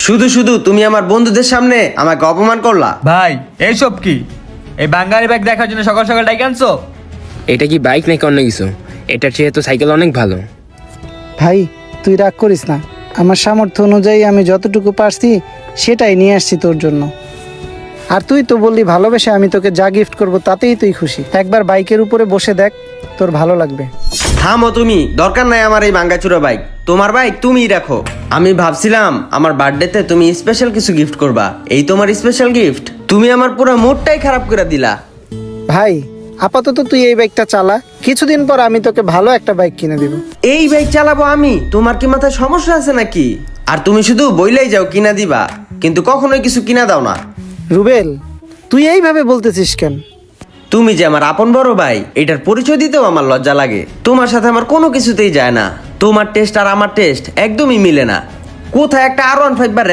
শুধু শুধু তুমি আমার বন্ধুদের সামনে আমাকে অপমান করলা। ভাই এইসব কি? এই বাঙালি ব্যাগ দেখার জন্য সকাল সকাল ডাইকে আনছো? এটা কি বাইক নাকি অন্য কিছু? এটার চেয়ে তো সাইকেল অনেক ভালো। ভাই তুই রাগ করিস না, আমার সামর্থ্য অনুযায়ী আমি যতটুকু পারছি সেটাই নিয়ে আসছি তোর জন্য। আর তুই তো বললি ভালোবেসে আমি তোকে যা গিফট করব তাতেই তুই খুশি। একবার বাইকের উপরে বসে দেখ, তোর ভালো লাগবে। থামো তুমি, দরকার নাই আমার এই ভাঙ্গাচুরা বাইক। তোমার বাইক তুমিই রাখো। আমি ভাবছিলাম আমার বার্থডেতে তুমি স্পেশাল কিছু গিফট করবা, এই তোমার স্পেশাল গিফট। তুমি আমার পুরো মুডটাই খারাপ করে দিলা। ভাই আপাতত তুই এই বাইকটা চালা, কিছুদিন পর আমি তোকে ভালো একটা বাইক কিনে দিব। এই বাইক চালাবো আমি? তোমার কি মাথায় সমস্যা আছে নাকি? আর তুমি শুধু বইলাই যাও কিনা দিবা, কিন্তু কখনোই কিছু কিনা দাও না। রুবেল তুই এইভাবে বলতেছিস কেন? তুমি যে আমার আপন বড় ভাই, এটার পরিচয় দিতেও আমার লজ্জা লাগে। তোমার সাথে আমার কোনো কিছুতেই যায় না। তোমার টেস্ট আর আমার টেস্ট একদমই মিলে না। কোথায় একটা R15 বা